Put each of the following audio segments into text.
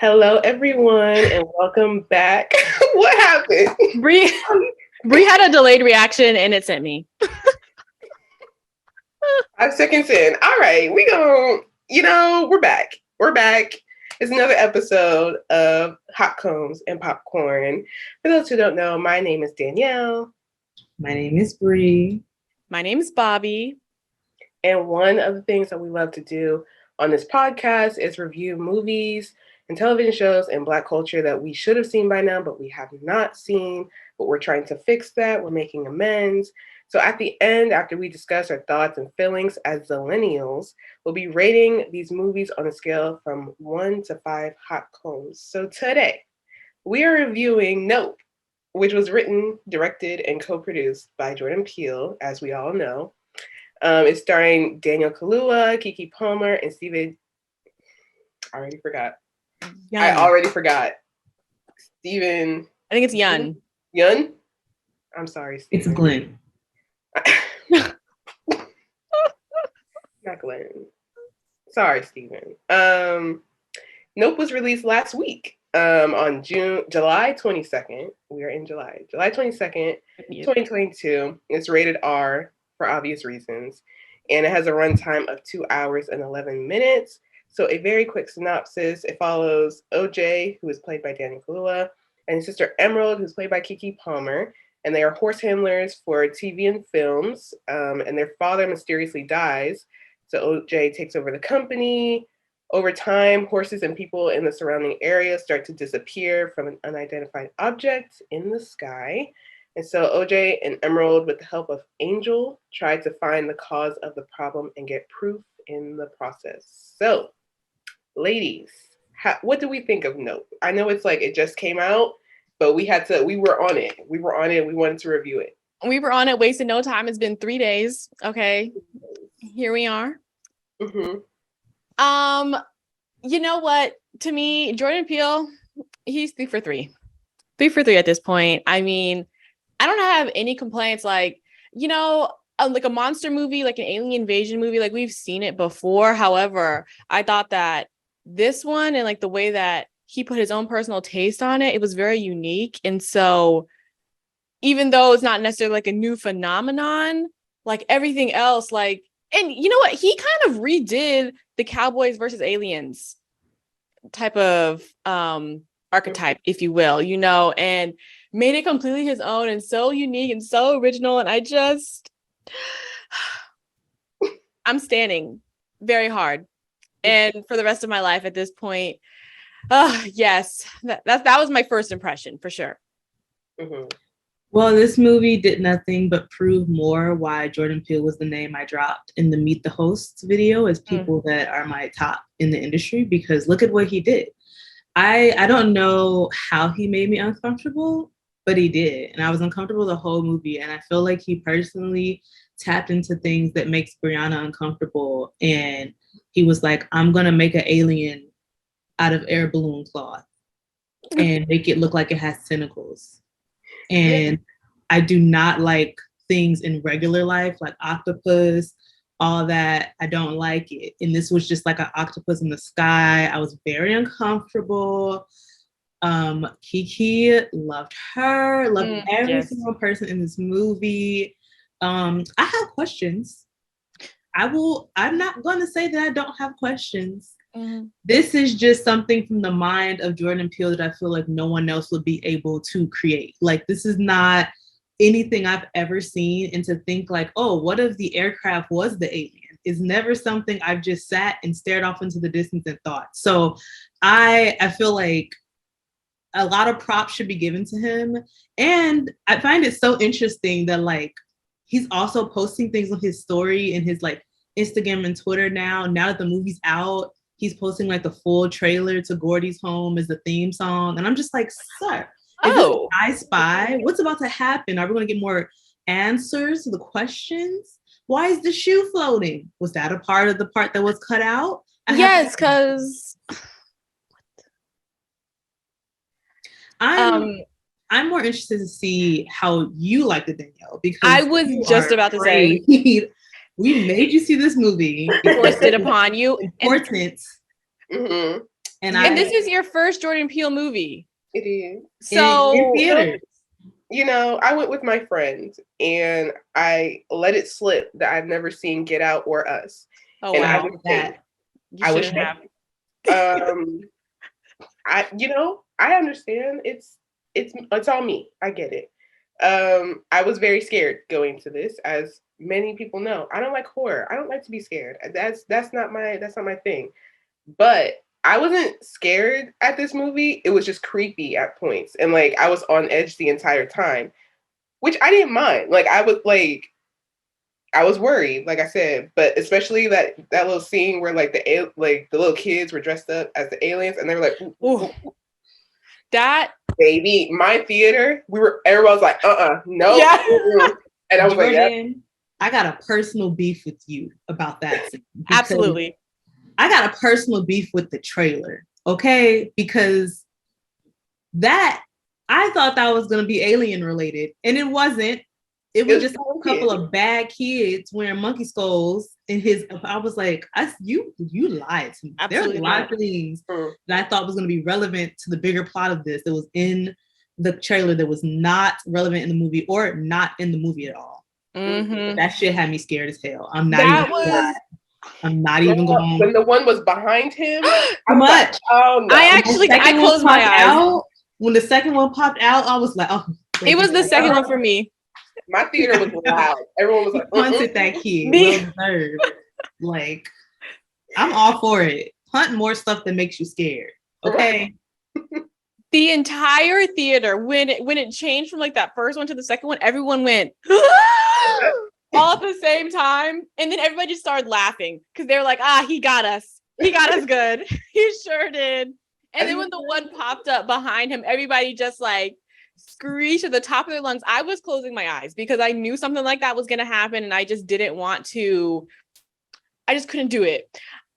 Hello, everyone, and welcome back. What happened? Bree had a delayed reaction and it sent me. 5 seconds in. All right, we're back. We're back. It's another episode of Hot Combs and Popcorn. For those who don't know, my name is Danielle. My name is Bree. My name is Bobby. And one of the things that we love to do on this podcast is review movies and television shows and Black culture that we should have seen by now, but we have not seen. But we're trying to fix that. We're making amends. So at the end, after we discuss our thoughts and feelings as Zillennials, we'll be rating these movies on a scale from 1 to 5 hot combs. So today, we are reviewing Nope, which was written, directed, and co-produced by Jordan Peele, as we all know. It's starring Daniel Kaluuya, Keke Palmer, and Steven. I already forgot. Steven. I think it's Yun. Yun? I'm sorry, Steven. It's Glenn. Not Glenn. Sorry, Steven. Nope was released last week on July 22nd. We are in July. July 22nd, 2022. It's rated R for obvious reasons. And it has a runtime of 2 hours and 11 minutes. So a very quick synopsis. It follows OJ, who is played by Daniel Kaluuya, and his sister Emerald, who's played by Keke Palmer. And they are horse handlers for TV and films. And their father mysteriously dies. So OJ takes over the company. Over time, horses and people in the surrounding area start to disappear from an unidentified object in the sky. And so OJ and Emerald, with the help of Angel, try to find the cause of the problem and get proof in the process. So, ladies, what do we think of Nope? I know it's like it just came out, but we were on it. We wanted to review it. We were on it, wasted no time. It's been 3 days. Okay, here we are. Mm-hmm. You know what? To me, Jordan Peele, he's 3 for 3. 3 for 3 at this point. I mean, I don't have any complaints. Like, like a monster movie, like an alien invasion movie, like we've seen it before. However, I thought that this one and like the way that he put his own personal taste on it, it was very unique. And so even though it's not necessarily like a new phenomenon, like everything else, like, and you know what? He kind of redid the Cowboys versus Aliens type of archetype, if you will, and made it completely his own and so unique and so original. And I'm standing very hard. And for the rest of my life at this point, yes, that was my first impression for sure. Mm-hmm. Well, this movie did nothing but prove more why Jordan Peele was the name I dropped in the Meet the Hosts video as people that are my top in the industry, because look at what he did. I don't know how he made me uncomfortable, but he did. And I was uncomfortable the whole movie. And I feel like he personally tapped into things that makes Brianna uncomfortable. And he was like, I'm going to make an alien out of air balloon cloth and make it look like it has tentacles. And I do not like things in regular life, like octopus, all that. I don't like it. And this was just like an octopus in the sky. I was very uncomfortable. Keke, loved her, loved every single person in this movie. I have questions. I'm not going to say that I don't have questions. Mm-hmm. This is just something from the mind of Jordan Peele that I feel like no one else would be able to create. Like, this is not anything I've ever seen. And to think like, oh, what if the aircraft was the alien? Is never something I've just sat and stared off into the distance and thought. So I feel like a lot of props should be given to him. And I find it so interesting that like he's also posting things on his story and his like Instagram and Twitter now that the movie's out. He's posting like the full trailer to Gordy's Home as the theme song. And I'm just like, sir, is this I Spy? What's about to happen? Are we going to get more answers to the questions? Why is the shoe floating? Was that a part of the part that was cut out? Yes, because I'm more interested to see how you like it, Danielle, because I was just about to say we made you see this movie. Forced it upon you. Important. Mm-hmm. And this is your first Jordan Peele movie. It is. So in theaters. You know, I went with my friends and I let it slip that I've never seen Get Out or Us. Oh, and wow. I would think, You shouldn't have. I understand. It's all me. I get it. I was very scared going to this, as many people know. I don't like horror. I don't like to be scared. That's not my thing. But I wasn't scared at this movie. It was just creepy at points, and like I was on edge the entire time, which I didn't mind. Like I was worried, like I said, but especially that little scene where like the little kids were dressed up as the aliens, and they were like, ooh. That baby, my theater, everyone was like, no, yeah. And I was Jordan, like, yeah. I got a personal beef with you about that scene. Absolutely. I got a personal beef with the trailer, okay? Because I thought that was gonna be alien related, and it wasn't. It was just a couple of bad kids wearing monkey skulls in his. I was like, you lied to me. There were a lot of things that I thought was going to be relevant to the bigger plot of this that was in the trailer that was not relevant in the movie or not in the movie at all. Mm-hmm. That shit had me scared as hell. I'm not even going. When the one was behind him, too much. Oh no! I closed my eyes. When the second one popped out, I was like, oh. It was the second one for me. My theater was loud. Everyone was like, hunted that kid. Well deserved. Like, I'm all for it. Hunt more stuff that makes you scared. Okay. The entire theater, when it changed from like that first one to the second one, everyone went all at the same time. And then everybody just started laughing because they're like, he got us. He got us good. He sure did. And then when the one popped up behind him, everybody just like screeched at the top of their lungs. I was closing my eyes because I knew something like that was going to happen, and I just didn't want to. I just couldn't do it.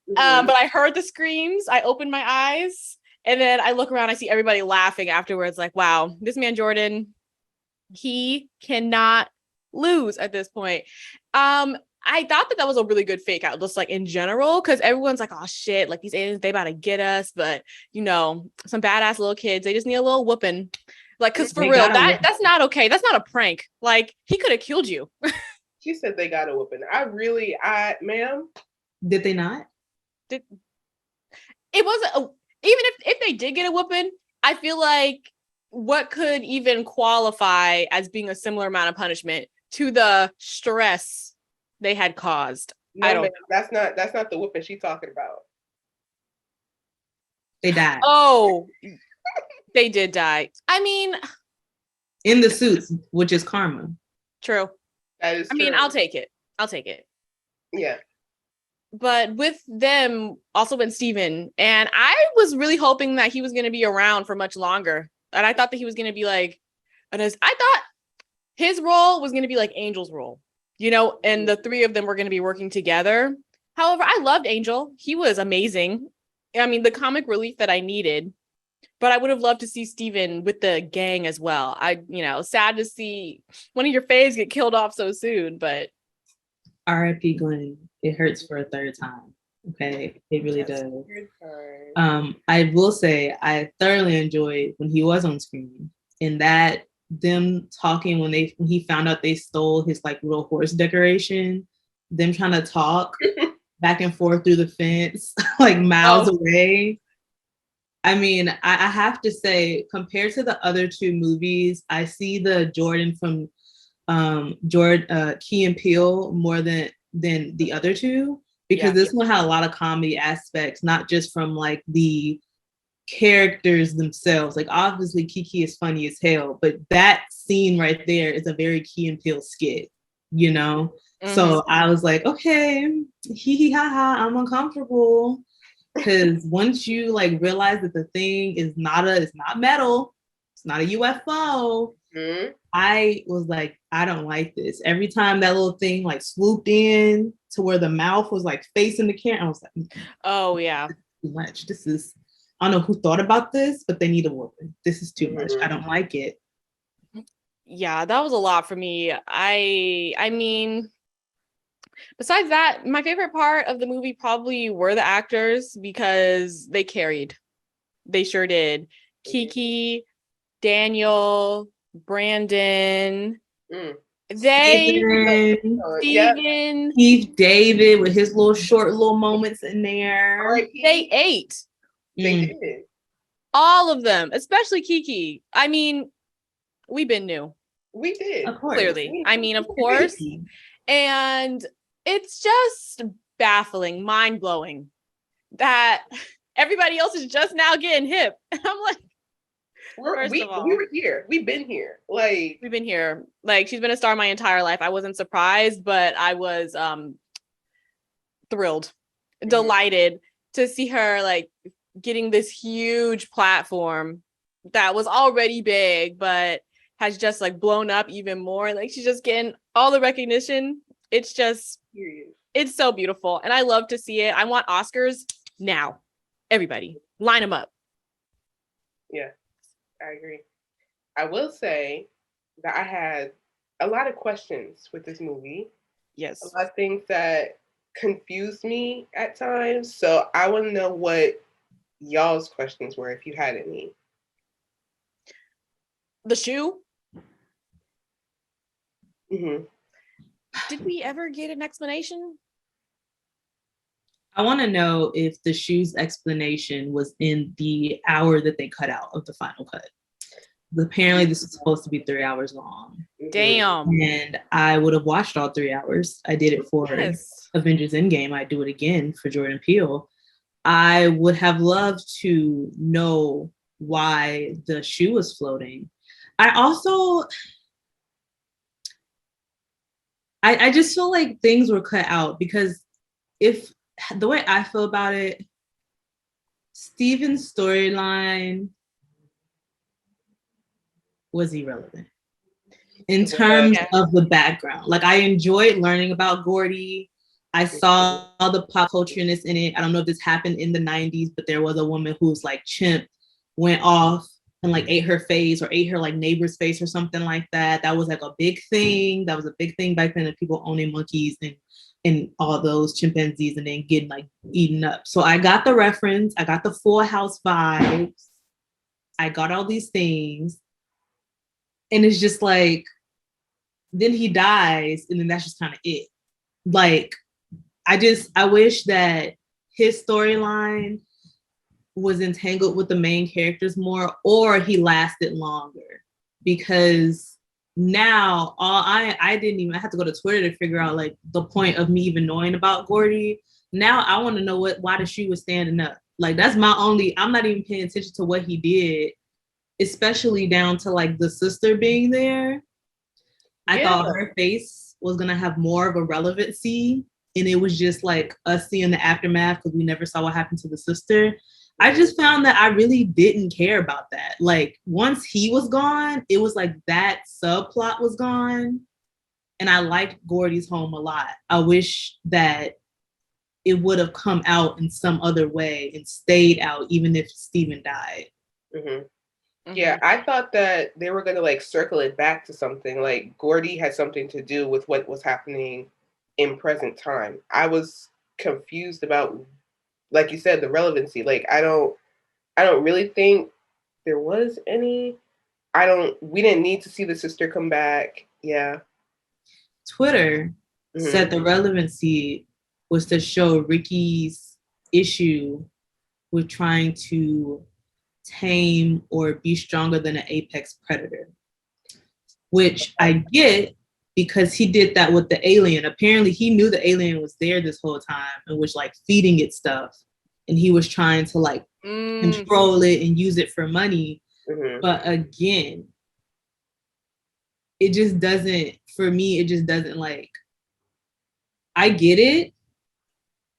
But I heard the screams. I opened my eyes, and then I look around. I see everybody laughing afterwards. Like, wow, this man Jordan, he cannot lose at this point. I thought that was a really good fake out, just like in general, because everyone's like, oh shit, like these aliens, they about to get us. But you know, some badass little kids, they just need a little whooping. Like, because for real, that's not okay. That's not a prank. Like, he could have killed you. She said they got a whooping. Ma'am. Did they not? It wasn't, even if they did get a whooping, I feel like what could even qualify as being a similar amount of punishment to the stress they had caused? No, I don't. That's not the whooping she's talking about. They died. Oh. They did die. I mean, in the suits, which is karma. True. That is true. I mean, I'll take it. Yeah. But with them also been Steven, and I was really hoping that he was going to be around for much longer. And I thought that he was going to be like, I thought his role was going to be like Angel's role, you know, and the three of them were going to be working together. However, I loved Angel. He was amazing. I mean, the comic relief that I needed. But I would have loved to see Steven with the gang as well. Sad to see one of your faves get killed off so soon, but R.I.P. Glenn. It hurts for a third time. Okay, it really does. I will say I thoroughly enjoyed when he was on screen, and that them talking when he found out they stole his like little horse decoration, them trying to talk back and forth through the fence, like miles away. I mean, I have to say, compared to the other two movies, I see the Jordan from Key and Peele more than the other two, because this one had a lot of comedy aspects, not just from like the characters themselves. Like obviously Kiki is funny as hell, but that scene right there is a very Key and Peele skit, you know? Mm-hmm. So I was like, okay, hee hee ha ha, I'm uncomfortable. Because once you like realize that the thing is it's not metal, it's not a UFO, I was like, I don't like this. Every time that little thing like swooped in to where the mouth was like facing the camera, I was like, oh yeah, too much. This is, I don't know who thought about this, but they need a woman. This is too much. I don't like it. Yeah, that was a lot for me. I mean, besides that, my favorite part of the movie probably were the actors because they carried. They sure did. Kiki, Daniel, Brandon, Steven, Keith David with his short moments in there. They ate. They did. All of them, especially Kiki. I mean, we've been new. We did. Of course. Clearly. I mean, of course. And it's just baffling, mind-blowing that everybody else is just now getting hip. I'm like, we were here. We've been here. Like, we've been here. Like, she's been a star my entire life. I wasn't surprised, but I was thrilled, delighted to see her like getting this huge platform that was already big, but has just like blown up even more. Like, she's just getting all the recognition. It's just, it's so beautiful. And I love to see it. I want Oscars now. Everybody, line them up. Yeah, I agree. I will say that I had a lot of questions with this movie. Yes. A lot of things that confused me at times. So I want to know what y'all's questions were, if you had any. The shoe? Mm-hmm. Did we ever get an explanation? I want to know if the shoe's explanation was in the hour that they cut out of the final cut. Apparently, this was supposed to be 3 hours long. Damn. And I would have watched all 3 hours. I did it for Avengers Endgame. I do it again for Jordan Peele. I would have loved to know why the shoe was floating. I just feel like things were cut out, because if the way I feel about it, Steven's storyline was irrelevant in terms of the background. Like, I enjoyed learning about Gordy. I saw the pop cultureness in it. I don't know if this happened in the 90s, but there was a woman who's like chimp went off and like ate her face or ate her like neighbor's face or something like that. That was like a big thing. That was a big thing back then, of people owning monkeys and all those chimpanzees and then getting like eaten up. So I got the reference. I got the Full House vibes. I got all these things. And it's just like, then he dies and then that's just kind of it. Like, I wish that his storyline was entangled with the main characters more, or he lasted longer, because now I didn't even have to go to Twitter to figure out like the point of me even knowing about Gordy. Now I want to know why the shoe was standing up. Like, that's I'm not even paying attention to what he did, especially down to like the sister being there. I thought her face was gonna have more of a relevancy, and it was just like us seeing the aftermath because we never saw what happened to the sister. I just found that I really didn't care about that. Like, once he was gone, it was like that subplot was gone. And I liked Gordy's home a lot. I wish that it would have come out in some other way and stayed out, even if Steven died. Mm-hmm. Yeah, I thought that they were going to like circle it back to something. Like, Gordy had something to do with what was happening in present time. I was confused about, like you said, the relevancy. Like, I don't really think there was any. We didn't need to see the sister come back. Yeah. Twitter said the relevancy was to show Ricky's issue with trying to tame or be stronger than an apex predator, which I get, because he did that with the alien. Apparently he knew the alien was there this whole time and was like feeding it stuff, and he was trying to like control it and use it for money. But again, it just doesn't, for me, it just doesn't, like, I get it.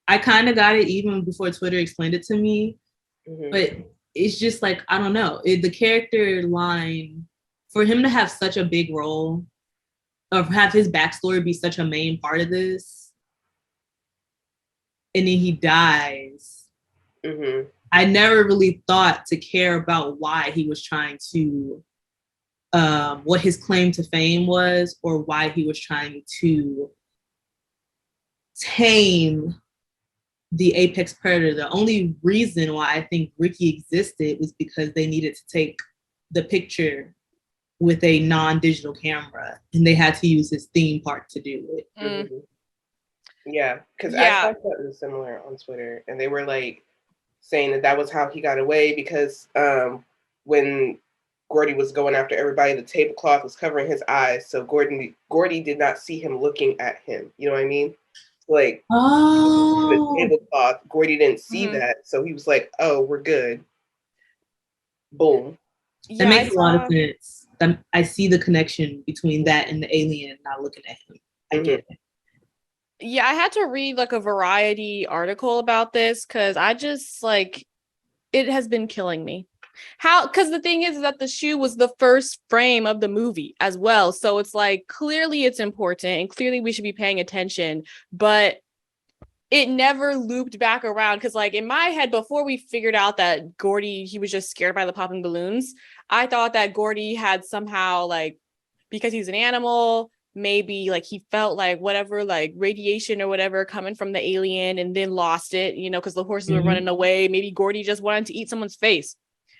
I kind of got it even before Twitter explained it to me, but it's just like, I don't know. The character line, for him to have such a big role, or have his backstory be such a main part of this, and then he dies. I never really thought to care about why he was trying to, what his claim to fame was, or why he was trying to tame the apex predator. The only reason why I think Ricky existed was because they needed to take the picture with a non-digital camera, and they had to use his theme park to do it. Mm-hmm. Yeah, because I saw something similar on Twitter, and they were like saying that was how he got away, because when Gordy was going after everybody, the tablecloth was covering his eyes, so Gordy did not see him looking at him. You know what I mean? Like, the tablecloth, Gordy didn't see that, so he was like, "Oh, we're good." Boom. That makes a lot of sense. I see the connection between that and the alien not looking at him. I get it. Yeah, I had to read like a Variety article about this because I just like it has been killing me. Because the thing is that the shoe was the first frame of the movie as well. So it's like clearly it's important and clearly we should be paying attention, but it never looped back around. Because like in my head, before we figured out that Gordy, he was just scared by the popping balloons, I thought that Gordy had somehow like, because he's an animal, maybe like he felt like whatever, like radiation or whatever coming from the alien and then lost it, you know, because the horses were running away. Maybe Gordy just wanted to eat someone's face,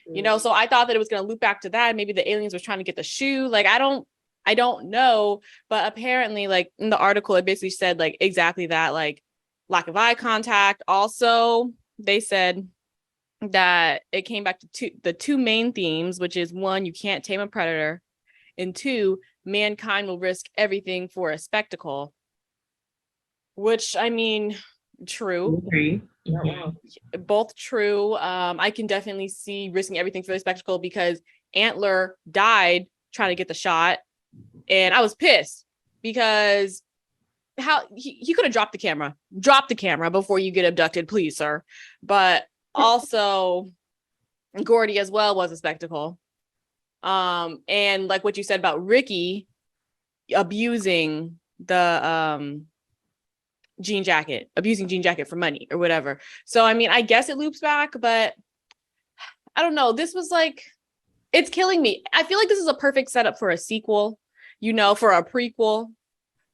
you know? So I thought that it was going to loop back to that. Maybe the aliens was trying to get the shoe. Like, I don't know. But apparently like in the article, it basically said like exactly that, like lack of eye contact. Also, they said that it came back to the two main themes, which is one, you can't tame a predator, and two, mankind will risk everything for a spectacle. Which, I mean, true. Both true. I can definitely see risking everything for the spectacle because Antler died trying to get the shot, and I was pissed because how he could have dropped the camera before you get abducted, please, sir. But also Gordy as well was a spectacle. And like what you said about Ricky abusing the jean jacket for money or whatever. So I mean, I guess it loops back, but I don't know. This was like, it's killing me. I feel like this is a perfect setup for a sequel, you know, for a prequel,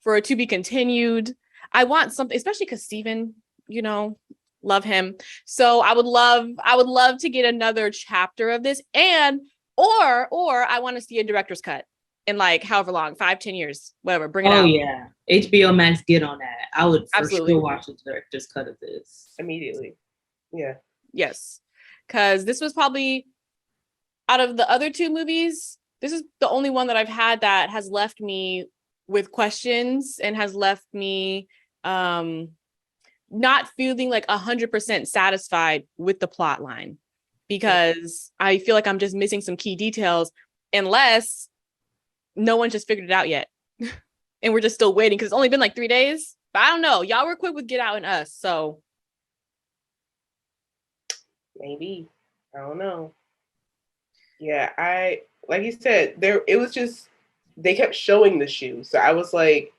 for it to be continued. I want something, especially because Steven, you know, love him. So I would love to get another chapter of this, and or I want to see a director's cut in like however long, 5-10 years, whatever, bring it out. Oh yeah, HBO Max, get on that. I would for sure watch the director's cut of this immediately. Yeah. Yes, because this was probably, out of the other two movies, this is the only one that I've had that has left me with questions and has left me not feeling like 100% satisfied with the plot line, because I feel like I'm just missing some key details, unless no one just figured it out yet. And we're just still waiting because it's only been like 3 days. But I don't know. Y'all were quick with Get Out and Us, so maybe. I don't know. Yeah, I like you said, it was just they kept showing the shoe. So I was like,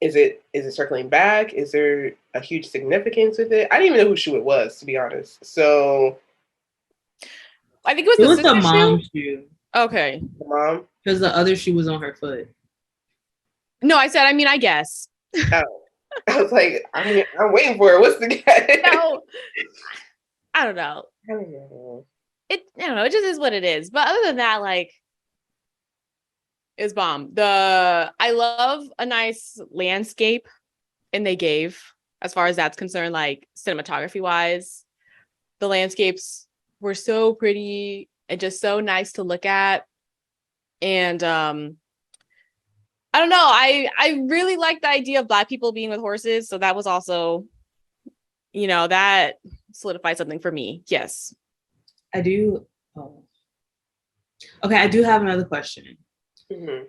is it circling back? Is there a huge significance with it? I didn't even know whose shoe it was, to be honest. So I think it was the mom's shoe. Okay. The mom? Because the other shoe was on her foot. No, I said, I mean, I guess. Oh. I was like, I'm waiting for it. What's the guy? No. I don't know. I don't know. It just is what it is. But other than that, like, it's bomb. I love a nice landscape, and they gave, as far as that's concerned, like cinematography wise, the landscapes were so pretty and just so nice to look at. And I don't know, I really like the idea of Black people being with horses, so that was also, you know, that solidified something for me. Yes, I do. Oh. Okay, I do have another question. Mm-hmm.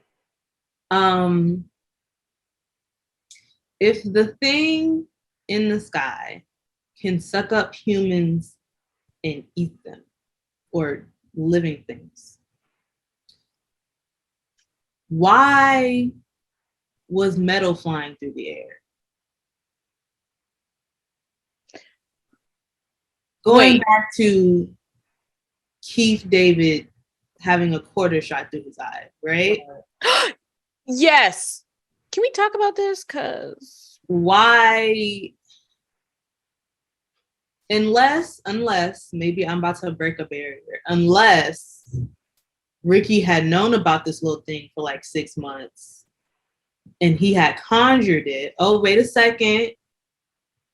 If the thing in the sky can suck up humans and eat them, or living things, why was metal flying through the air? Going back to Keith David having a quarter shot through his eye, right? Yes. Can we talk about this? Because why unless maybe I'm about to break a barrier, unless Ricky had known about this little thing for like 6 months and he had conjured it. Oh, wait a second.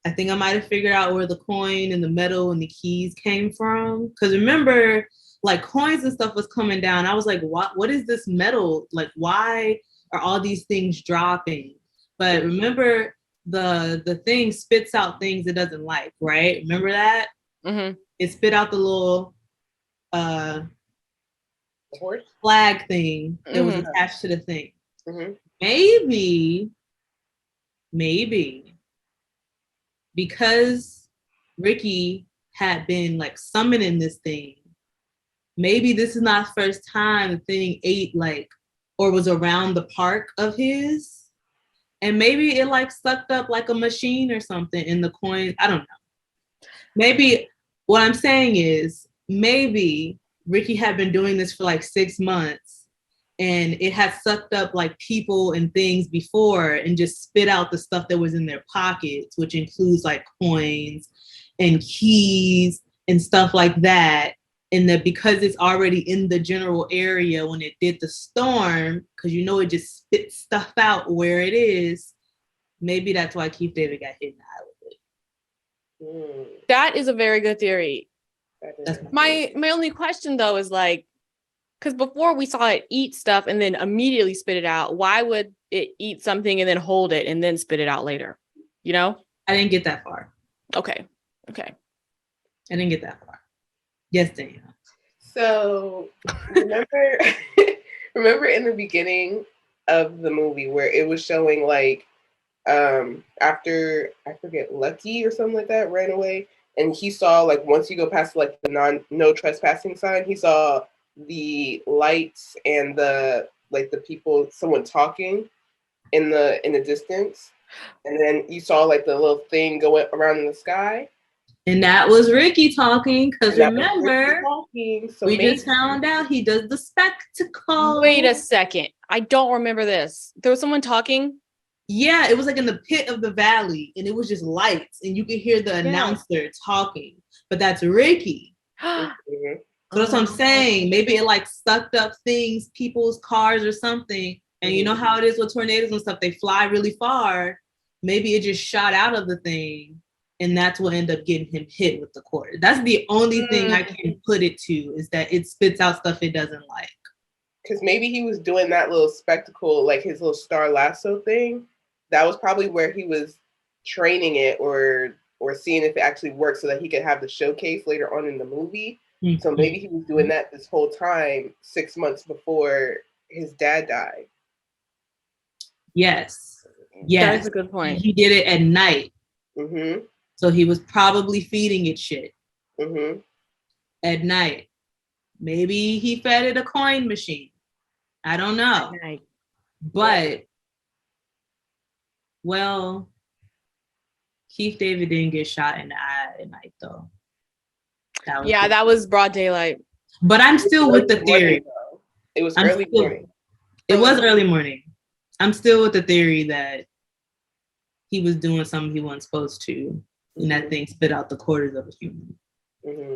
I think I might have figured out where the coin and the metal and the keys came from. Because remember, like coins and stuff was coming down. I was like, what is this metal? Like, why are all these things dropping? But remember, the thing spits out things it doesn't like, right? Remember that? Mm-hmm. It spit out the little flag thing that was attached to the thing. Mm-hmm. Maybe because Ricky had been like summoning this thing, maybe this is not the first time the thing ate like or was around the park of his, and maybe it like sucked up like a machine or something in the coin. I don't know. Maybe what I'm saying is maybe Ricky had been doing this for like 6 months and it had sucked up like people and things before and just spit out the stuff that was in their pockets, which includes like coins and keys and stuff like that. And that because it's already in the general area when it did the storm, because you know it just spits stuff out where it is, maybe that's why Keith David got hit in the eye with it. That is a very good theory. My only question though is like, because before we saw it eat stuff and then immediately spit it out, why would it eat something and then hold it and then spit it out later? You know? I didn't get that far. Okay. I didn't get that far. Yes, Danielle. So remember in the beginning of the movie where it was showing like after I forget Lucky or something like that ran away, and he saw like once you go past like the no trespassing sign, he saw the lights and the people, someone talking in the distance, and then you saw like the little thing going around in the sky, and that was Ricky talking. Because remember, so we just found out he does the spectacle. Wait a second, I don't remember this. There was someone talking. Yeah, it was like in the pit of the valley, and it was just lights, and you could hear the announcer talking. But that's Ricky. So that's what I'm saying. Maybe it like sucked up things, people's cars or something. And you know how it is with tornadoes and stuff, they fly really far. Maybe it just shot out of the thing. And that's what ended up getting him hit with the cord. That's the only thing I can put it to, is that it spits out stuff it doesn't like. Because maybe he was doing that little spectacle, like his little star lasso thing. That was probably where he was training it or seeing if it actually worked so that he could have the showcase later on in the movie. Mm-hmm. So maybe he was doing that this whole time, 6 months before his dad died. Yes. That's a good point. He did it at night. Mm-hmm. So he was probably feeding it shit. Mm-hmm. At night. Maybe he fed it a coin machine. I don't know. But, well, Keith David didn't get shot in the eye at night, though. That was broad daylight. But I'm still with the theory. It was early morning. It was early morning. I'm still with the theory that he was doing something he wasn't supposed to, and that thing spit out the quarters of a human. Mm-hmm.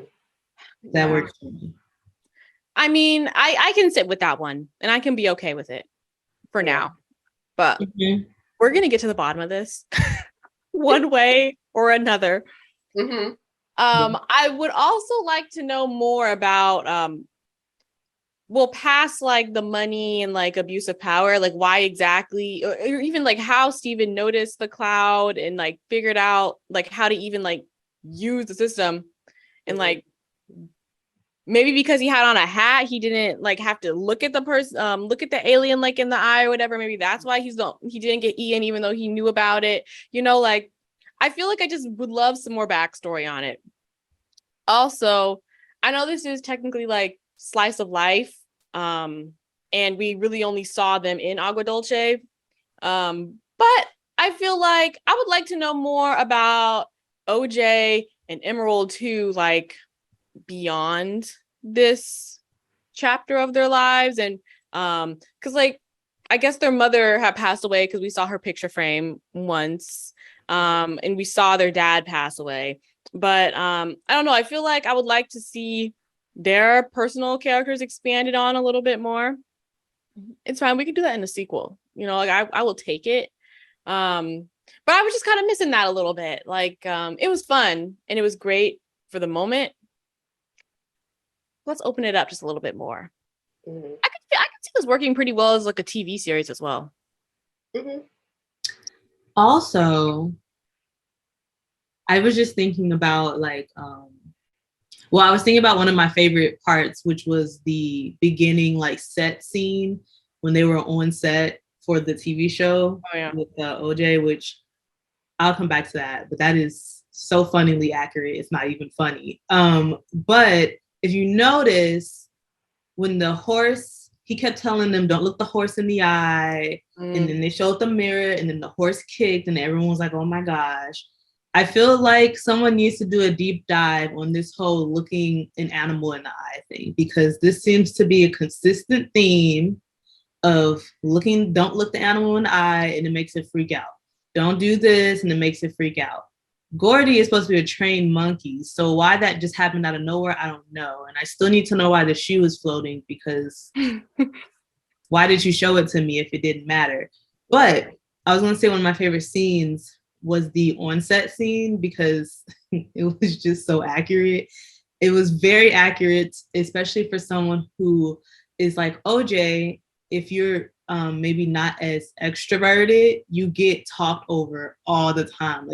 That works for me. I mean, I can sit with that one, and I can be okay with it for now. But we're going to get to the bottom of this one way or another. Mm-hmm. I would also like to know more about, past like the money and like abuse of power, like why exactly, or even like how Steven noticed the cloud and like figured out like how to even like use the system, and like maybe because he had on a hat, he didn't like have to look at the person, look at the alien like in the eye or whatever. Maybe that's why he didn't get eaten even though he knew about it. You know, like I feel like I just would love some more backstory on it. Also, I know this is technically like slice of life, and we really only saw them in Agua Dulce, but I feel like I would like to know more about OJ and Emerald too, like beyond this chapter of their lives. And because like I guess their mother had passed away, because we saw her picture frame once, and we saw their dad pass away. But I don't know. I feel like I would like to see their personal characters expanded on a little bit more. It's fine. We can do that in the sequel. Like I will take it. But I was just kind of missing that a little bit. Like it was fun and it was great for the moment. Let's open it up just a little bit more. Mm-hmm. I could see this working pretty well as like a TV series as well. Mm-hmm. Also, I was just thinking about I was thinking about one of my favorite parts, which was the beginning set scene when they were on set for the TV show with OJ, which I'll come back to that, but that is so funnily accurate. It's not even funny. But if you notice, when the horse, he kept telling them, don't look the horse in the eye. And then they showed the mirror and then the horse kicked and everyone was like, oh my gosh. I feel like someone needs to do a deep dive on this whole looking an animal in the eye thing, because this seems to be a consistent theme of don't look the animal in the eye and it makes it freak out. Don't do this and it makes it freak out. Gordy is supposed to be a trained monkey. So why that just happened out of nowhere, I don't know. And I still need to know why the shoe is floating, because why did you show it to me if it didn't matter? But I was going to say one of my favorite scenes was the on-set scene, because it was just so accurate. It was very accurate, especially for someone who is like OJ. If you're maybe not as extroverted, you get talked over all the time.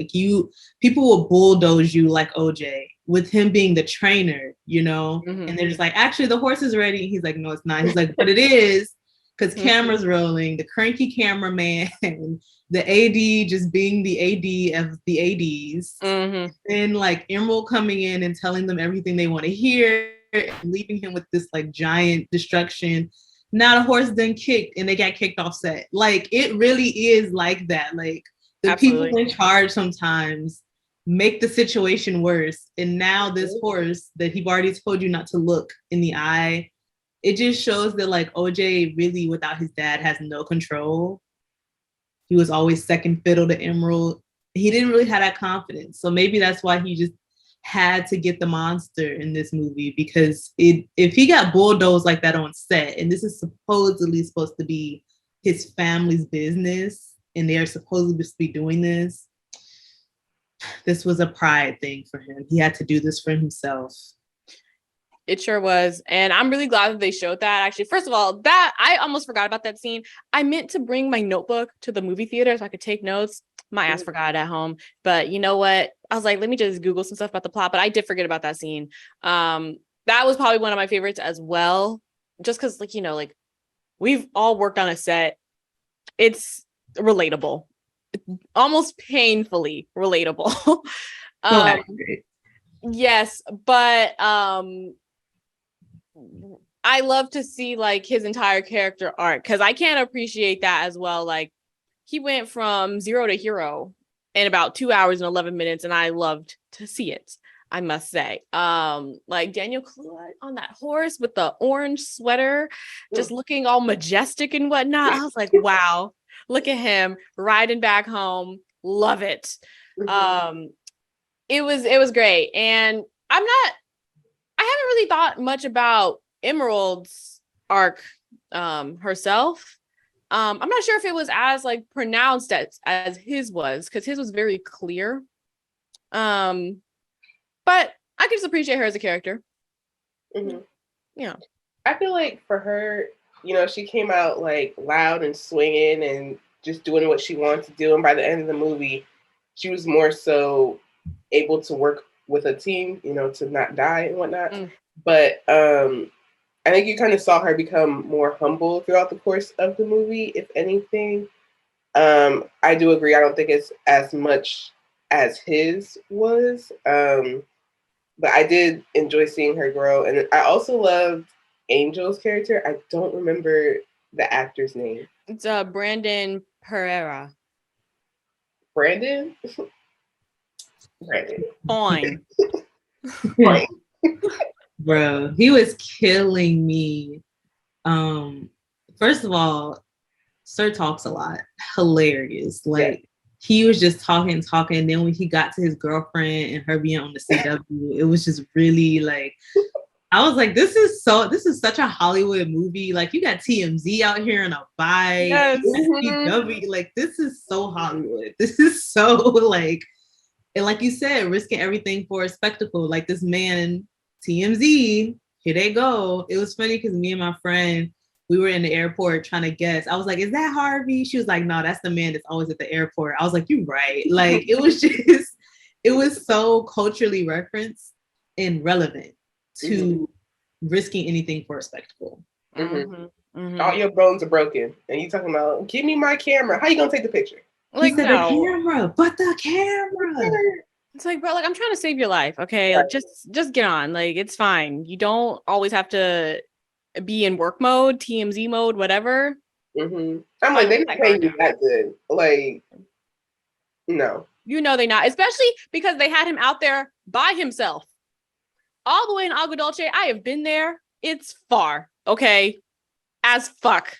People will bulldoze you like OJ, with him being the trainer, and they're just like, actually the horse is ready. He's like, no, it's not. He's like, but it is, because camera's rolling, the cranky cameraman, the AD just being the AD of the ADs, and Emerald coming in and telling them everything they want to hear, and leaving him with this giant destruction. Now the horse then kicked and they got kicked off set. It really is like that. The Absolutely. People in charge sometimes make the situation worse. And now this horse that he already told you not to look in the eye, it just shows that OJ really, without his dad, has no control. He was always second fiddle to Emerald. He didn't really have that confidence. So maybe that's why he just had to get the monster in this movie, because if he got bulldozed like that on set, and this is supposedly supposed to be his family's business and they're supposed to be doing this was a pride thing for him. He had to do this for himself. It sure was. And I'm really glad that they showed that. Actually, first of all, that I almost forgot about that scene. I meant to bring my notebook to the movie theater so I could take notes. My ass forgot it at home. But you know what? I was like, let me just Google some stuff about the plot. But I did forget about that scene. That was probably one of my favorites as well. Just because, we've all worked on a set. It's relatable. Almost painfully relatable. Yes, but I love to see his entire character arc, because I can't appreciate that as well. He went from zero to hero in about 2 hours and 11 minutes, and I loved to see it, I must say. Daniel Kaluuya on that horse with the orange sweater, just looking all majestic and whatnot. I was like, wow, look at him riding back home. Love it. It was great. And I haven't really thought much about Emerald's arc herself. I'm not sure if it was as pronounced as his was, because his was very clear. But I can just appreciate her as a character. Yeah. I feel like for her, she came out loud and swinging and just doing what she wanted to do. And by the end of the movie, she was more so able to work with a team, to not die and whatnot. But I think you kind of saw her become more humble throughout the course of the movie, if anything. I do agree. I don't think it's as much as his was. But I did enjoy seeing her grow. And I also loved Angel's character. I don't remember the actor's name. It's Brandon Pereira. Brandon? Brandon. Fine. Bro, he was killing me. First of all, Sir talks a lot. Hilarious. he was just talking. And then when he got to his girlfriend and her being on the CW, it was just really like, I was like, this is such a Hollywood movie. Like, you got TMZ out here on a bike. Yes. CW, like, this is so Hollywood. This is so like, and like you said, risking everything for a spectacle. Like this man, TMZ, here they go. It was funny because me and my friend, we were in the airport trying to guess. I was like, is that Harvey? She was like, no, that's the man that's always at the airport. I was like, you're right. Like, it was so culturally referenced and relevant to risking anything for a spectacle. All your bones are broken. And you talking about, give me my camera. How you going to take the picture? Like, the camera, but the camera. It's like, bro, like, I'm trying to save your life. Okay. Like, just get on. Like, it's fine. You don't always have to be in work mode, TMZ mode, whatever. I'm like, they're not paying you that good. Like, no. You know they're not, especially because they had him out there by himself. All the way in Agua Dulce. I have been there. It's far. Okay. As fuck.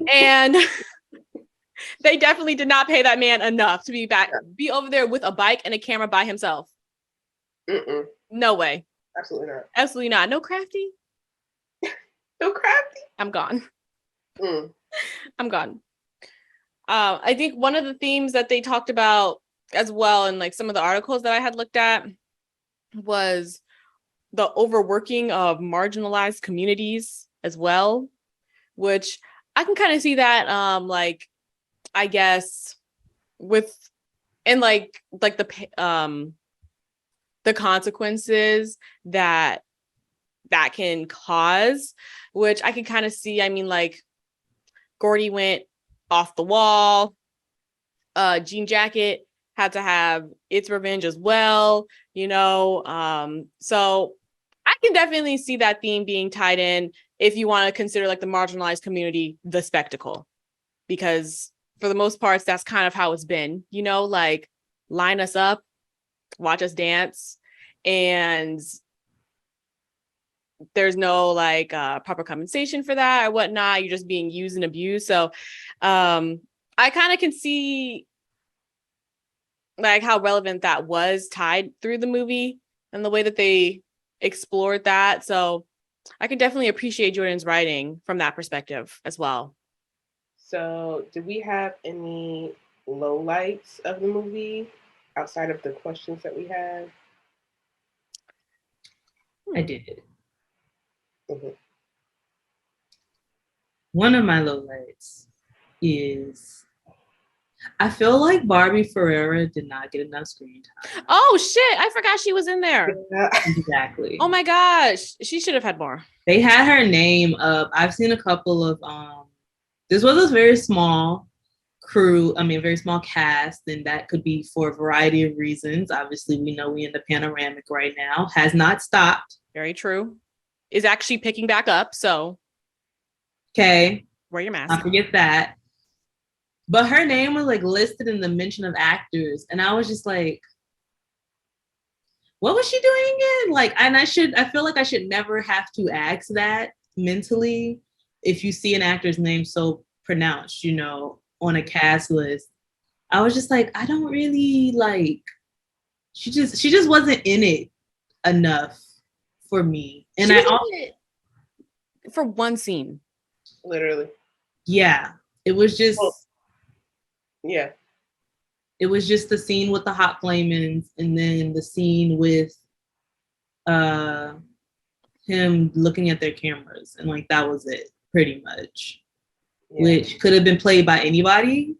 And they definitely did not pay that man enough to be over there with a bike and a camera by himself. No way. Absolutely not. Absolutely not. No Crafty. No Crafty. I'm gone. I'm gone. I think one of the themes that they talked about as well in like some of the articles that I had looked at was the overworking of marginalized communities as well, which I can kind of see that like, I guess the consequences that can cause, which I can kind of see. I mean, like, Gordy went off the wall. Jean Jacket had to have its revenge as well, you know. So I can definitely see that theme being tied in if you want to consider like the marginalized community, the spectacle, because for the most part, that's kind of how it's been, you know, like line us up, watch us dance, and there's no like proper compensation for that or whatnot. You're just being used and abused. So I kind of can see like how relevant that was tied through the movie and the way that they explored that. So I can definitely appreciate Jordan's writing from that perspective as well. So did we have any lowlights of the movie outside of the questions that we had? I did. One of my lowlights is I feel like Barbie Ferreira did not get enough screen time. Oh shit, I forgot she was in there. Yeah. Exactly. Oh my gosh, she should have had more. They had her name up. I've seen a couple of this was a very small crew, very small cast, and that could be for a variety of reasons. Obviously, we know we're in the panoramic right now. Has not stopped. Very true. Is actually picking back up, so okay. Wear your mask. I forget that. But her name was like listed in the mention of actors, and I was just like, what was she doing again? Like, and I feel like I should never have to ask that mentally if you see an actor's name so pronounced, you know, on a cast list. I was just like, I don't really like, she just wasn't in it enough for me. And for one scene. Literally. Yeah. It was just yeah. It was just the scene with the hot flamings and then the scene with him looking at their cameras, and like that was it pretty much. Yeah. Which could have been played by anybody.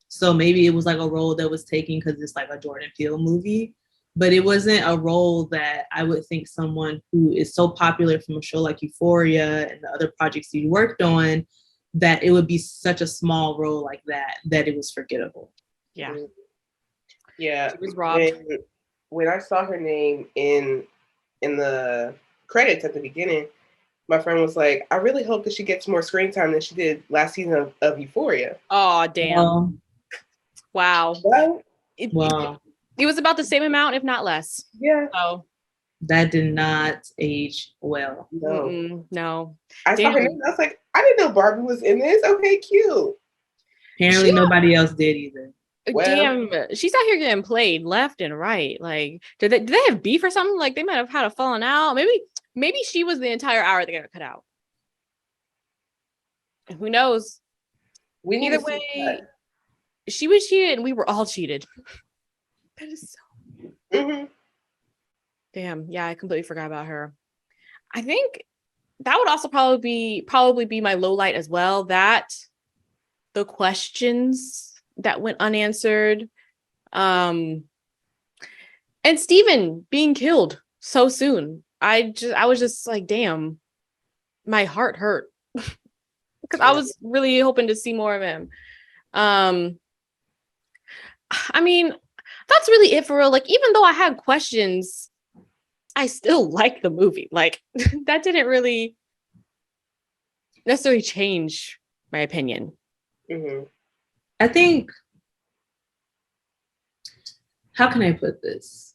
So maybe it was like a role that was taken because it's like a Jordan Peele movie, but it wasn't a role that I would think someone who is so popular from a show like Euphoria and the other projects you worked on, that it would be such a small role like that it was forgettable. Yeah. Yeah. She was robbed. When I saw her name in the credits at the beginning, my friend was like, I really hope that she gets more screen time than she did last season of Euphoria. Oh, damn. Wow. Well, it was about the same amount, if not less. Yeah. So that did not age well. No. No. I saw her name. I was like, I didn't know Barbie was in this. Okay, cute. Apparently nobody else did either. Well, damn, she's out here getting played left and right. Like, did they have beef or something? Like, they might have had a falling out. Maybe she was the entire hour that got cut out. Who knows? we need Either to way, she was cheated and we were all cheated. That is so damn. Yeah, I completely forgot about her. I think that would also probably be my low light as well. That the questions that went unanswered. And Steven being killed so soon. I was just like, damn, my heart hurt. Because I was really hoping to see more of him. I mean, that's really it for real. Like, even though I had questions, I still like the movie. Like, that didn't really necessarily change my opinion. I think, how can I put this?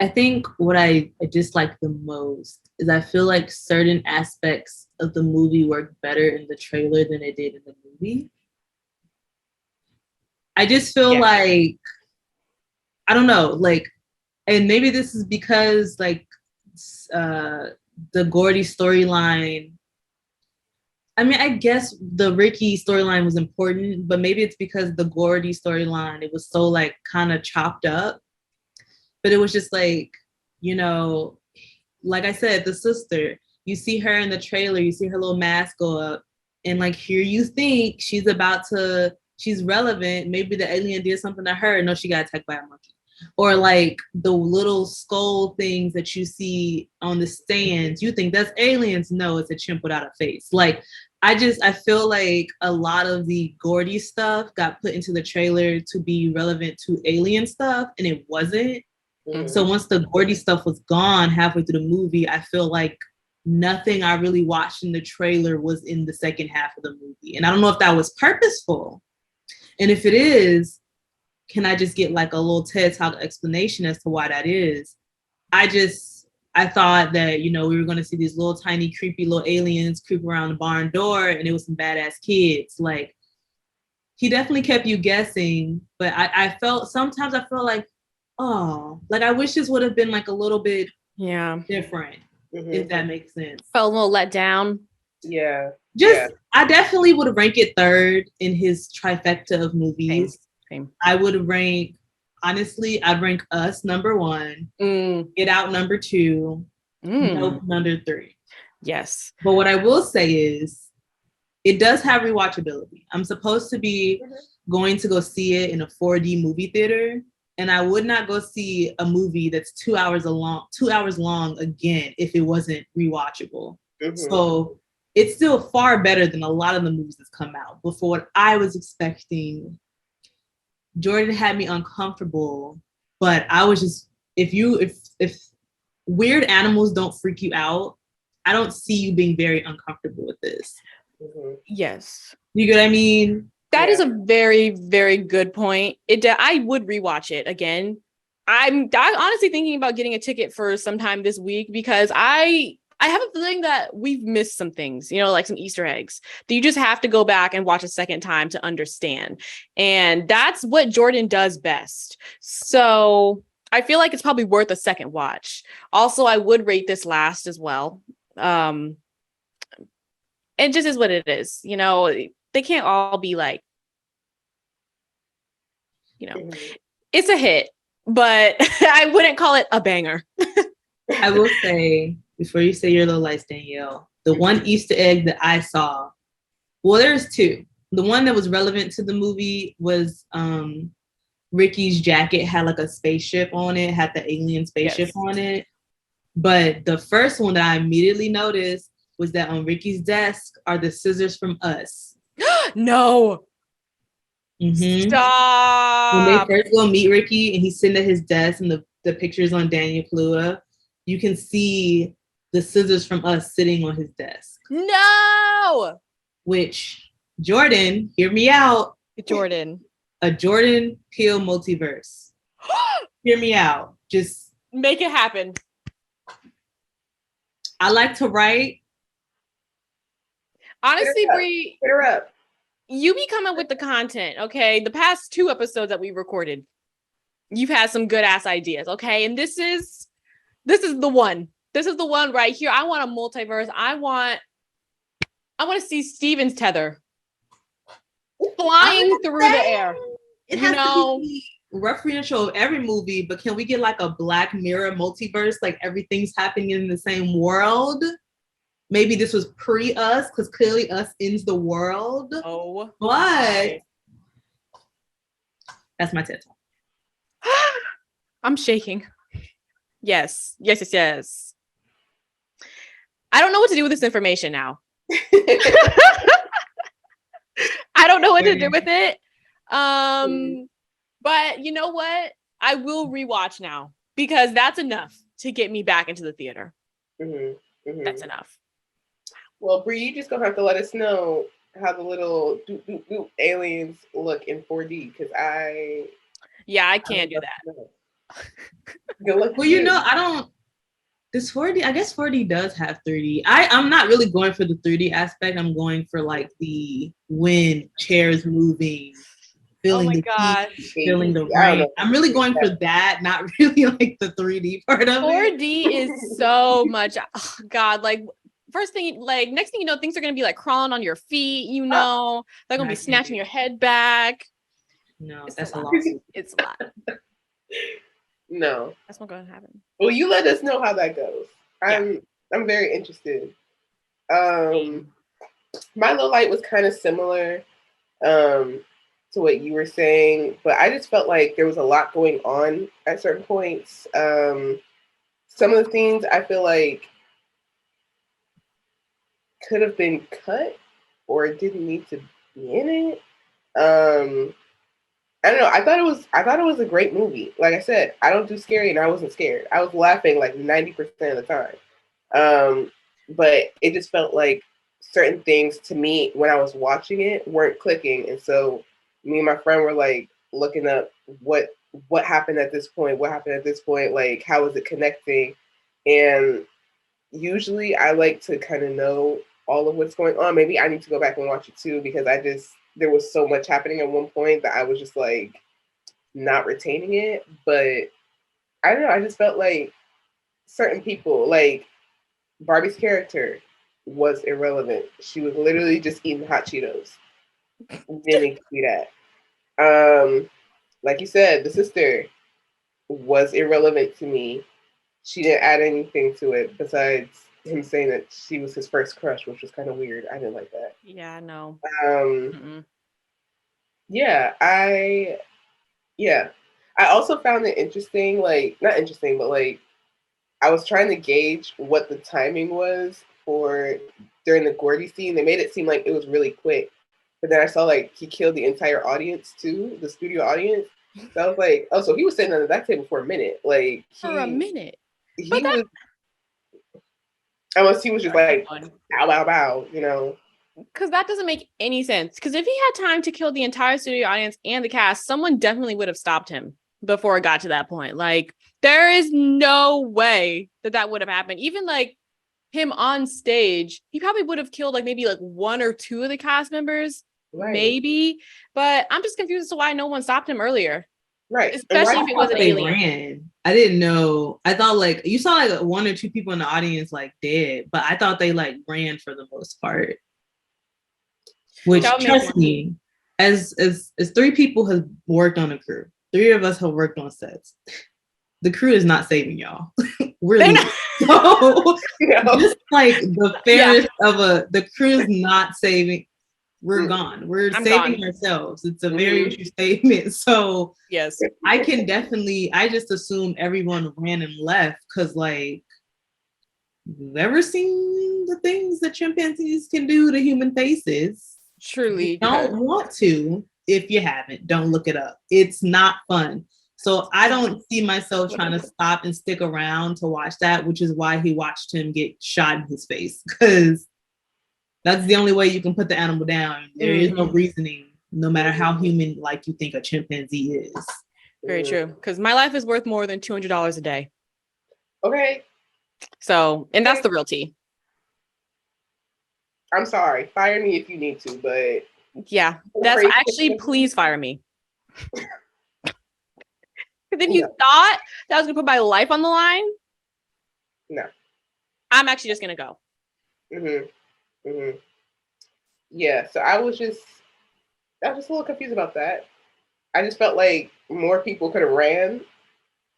I think what I dislike the most is I feel like certain aspects of the movie worked better in the trailer than it did in the movie. I just feel like, I don't know, like, and maybe this is because like the Gordy storyline. I mean, I guess the Ricky storyline was important, but maybe it's because the Gordy storyline, it was so like kind of chopped up. But it was just like, you know, like I said, the sister, you see her in the trailer, you see her little mask go up, and like here you think she's relevant. Maybe the alien did something to her. No, she got attacked by a monkey. Or like the little skull things that you see on the stands, you think that's aliens. No, it's a chimp without a face. Like, I feel like a lot of the Gordy stuff got put into the trailer to be relevant to alien stuff, and it wasn't. So once the Gordy stuff was gone halfway through the movie, I feel like nothing I really watched in the trailer was in the second half of the movie. And I don't know if that was purposeful. And if it is, can I just get like a little TED Talk explanation as to why that is? I thought that, you know, we were going to see these little tiny creepy little aliens creep around the barn door, and it was some badass kids. Like, he definitely kept you guessing, but sometimes I felt like, oh, like I wish this would have been like a little bit different, if that makes sense. Felt a little let down. Yeah. I definitely would rank it third in his trifecta of movies. Same. I would rank, honestly, I'd rank Us number 1, Get Out number 2, Nope number 3. Yes. But what I will say is, it does have rewatchability. I'm supposed to be going to go see it in a 4D movie theater, and I would not go see a movie that's 2 hours long again if it wasn't rewatchable. So it's still far better than a lot of the movies that's come out. But for what I was expecting, Jordan had me uncomfortable. But I was just, if weird animals don't freak you out, I don't see you being very uncomfortable with this. Yes. You get what I mean? That is a very, very good point. I would rewatch it again. I'm honestly thinking about getting a ticket for sometime this week because I have a feeling that we've missed some things, you know, like some Easter eggs that you just have to go back and watch a second time to understand. And that's what Jordan does best. So I feel like it's probably worth a second watch. Also, I would rate this last as well. It just is what it is. You know, they can't all be like, you know, it's a hit, but I wouldn't call it a banger. I will say, before you say your little lights, Danielle, the one Easter egg that I saw, well, there's two. The one that was relevant to the movie was Ricky's jacket had like a spaceship on it, had the alien spaceship on it. But the first one that I immediately noticed was that on Ricky's desk are the scissors from Us. No. Stop. When they first go meet Ricky and he's sitting at his desk and the pictures on Daniel Kaluuya, you can see the scissors from Us sitting on his desk. No. Which, Jordan, hear me out. Jordan. A Jordan Peele multiverse. Hear me out. Just make it happen. I like to write. Honestly, Bree, hit her up. you be coming with the content, okay? The past 2 episodes that we recorded, you've had some good ass ideas, okay? And this is the one. This is the one right here. I want a multiverse. I want to see Steven's tether flying through the air. It has to be referential of every movie, but can we get like a Black Mirror multiverse? Like everything's happening in the same world. Maybe this was pre-Us, because clearly Us ends the world. Oh, but that's my TED Talk. I'm shaking. Yes. I don't know what to do with this information now. I don't know what to do with it. But you know what? I will rewatch now because that's enough to get me back into the theater. Mm-hmm. Mm-hmm. That's enough. Well, Bree, you just gonna have to let us know how the little aliens look in 4D because I can't do that. Good luck. Well, you know, I don't. This 4D, I guess 4D does have 3D. I'm not really going for the 3D aspect. I'm going for like the wind, chairs moving, feeling the heat, feeling the rain. I'm really going for that, not really like the 3D part of 4D is so much. Oh, God, like first thing, like next thing you know, things are gonna be like crawling on your feet. You know, they're gonna be snatching your head back. No, it's that's a lot. lawsuit. It's a lot. No, that's not gonna happen. Well, you let us know how that goes. I'm very interested. My low light was kind of similar to what you were saying, but I just felt like there was a lot going on at certain points. Some of the things I feel like could have been cut or didn't need to be in it. I don't know. I thought it was a great movie. Like I said, I don't do scary, and I wasn't scared. I was laughing like 90% of the time. But it just felt like certain things to me when I was watching it weren't clicking, and so me and my friend were like looking up what happened at this point. What happened at this point? Like how is it connecting? And usually I like to kind of know all of what's going on. Maybe I need to go back and watch it too because there was so much happening at one point that I was just like not retaining it. But I don't know. I just felt like certain people, like Barbie's character, was irrelevant. She was literally just eating hot Cheetos. Didn't need to see that. Like you said, the sister was irrelevant to me. She didn't add anything to it besides him saying that she was his first crush, which was kind of weird. I didn't like that. Yeah, no. I also found it interesting, like not interesting, but like I was trying to gauge what the timing was for during the Gordy scene. They made it seem like it was really quick, but then I saw like he killed the entire audience too, the studio audience. So I was like, oh, so he was sitting on that table for a minute, like for a minute. He was. Unless he was just like, bow, bow, bow, you know. Because that doesn't make any sense. Because if he had time to kill the entire studio audience and the cast, someone definitely would have stopped him before it got to that point. Like, there is no way that would have happened. Even like him on stage, he probably would have killed like maybe like 1 or 2 of the cast members, maybe. But I'm just confused as to why no one stopped him earlier. Right. Especially if it was an alien. Ran. I didn't know. I thought like you saw like 1 or 2 people in the audience like dead, but I thought they like ran for the most part. Which trust me, as 3 people have worked on a crew, 3 of us have worked on sets. The crew is not saving y'all. We're so just like the fairest of the crew is not saving. We're gone. We're saving ourselves. It's a very true statement. So yes, I just assume everyone ran and left because like you've ever seen the things that chimpanzees can do to human faces. Truly. You don't want to. If you haven't, don't look it up. It's not fun. So I don't see myself trying to stop and stick around to watch that, which is why he watched him get shot in his face because that's the only way you can put the animal down. There is no reasoning, no matter how human like you think a chimpanzee is. Very true. Because my life is worth more than $200 a day. Okay. So, and that's the real tea. I'm sorry. Fire me if you need to, but Yeah, that's actually, please fire me. Because if you thought that I was gonna put my life on the line, no, I'm actually just gonna go. Yeah, so I was just a little confused about that. I just felt like more people could have ran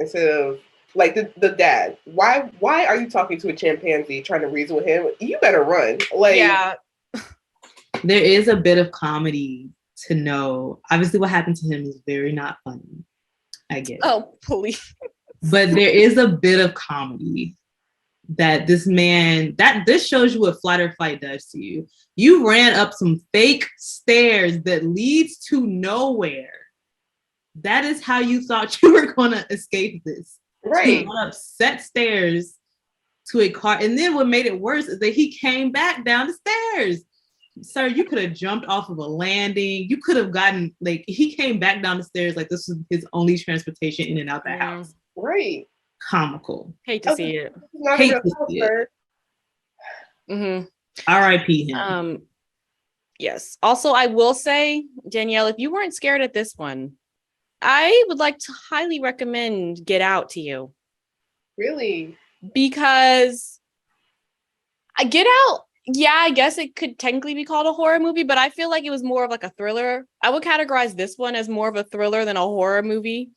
instead of like the dad. Why are you talking to a chimpanzee trying to reason with him? You better run. Like, yeah, there is a bit of comedy to know. Obviously, what happened to him is very not funny. I get it. Oh, please. But there is a bit of comedy that this shows you what flight or fight does to you. You ran up some fake stairs that leads to nowhere. That is how you thought you were going to escape this. right. To run up set stairs to a car. And then what made it worse is that he came back down the stairs. Sir, you could have jumped off of a landing. You could have gotten, like, he came back down the stairs like this was his only transportation in and out the house. Right. Comical. Hate to see it. Hate to see it. R.I.P. him. Yes. Also, I will say, Danielle, if you weren't scared at this one, I would like to highly recommend Get Out to you. Really? Because Get Out, yeah, I guess it could technically be called a horror movie, but I feel like it was more of like a thriller. I would categorize this one as more of a thriller than a horror movie.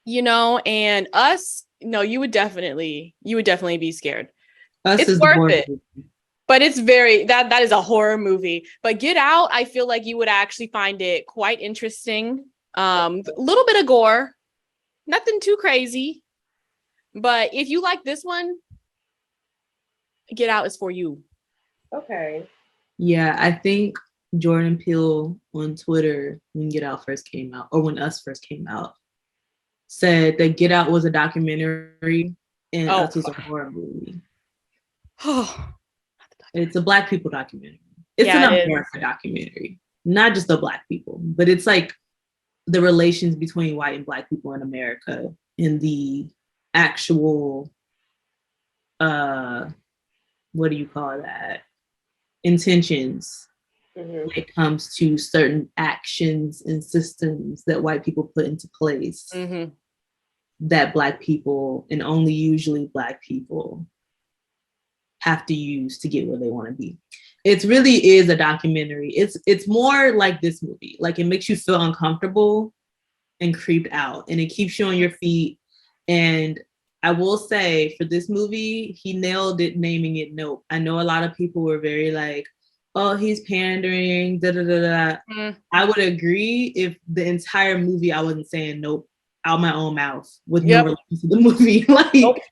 You know, and Us, no, you would definitely be scared. Us it's is worth it. Movie. But it's very that is a horror movie. But Get Out, I feel like you would actually find it quite interesting. A little bit of gore, nothing too crazy. But if you like this one, Get Out is for you. Okay. Yeah, I think Jordan Peele on Twitter, when Get Out first came out, or when Us first came out, said that Get Out was a documentary and Us was a horror movie. It's a Black people documentary. It's an America documentary, not just the Black people, but it's like the relations between white and Black people in America and the actual, what do you call that? Intentions when it comes to certain actions and systems that white people put into place that Black people, and only usually Black people, have to use to get where they want to be. It really is a documentary. It's more like this movie. Like, it makes you feel uncomfortable and creeped out, and it keeps you on your feet. And I will say, for this movie, he nailed it naming it Nope. I know a lot of people were very like, oh, he's pandering, da da da da. I would agree if the entire movie I wasn't saying nope out my own mouth with no relation to the movie. Like,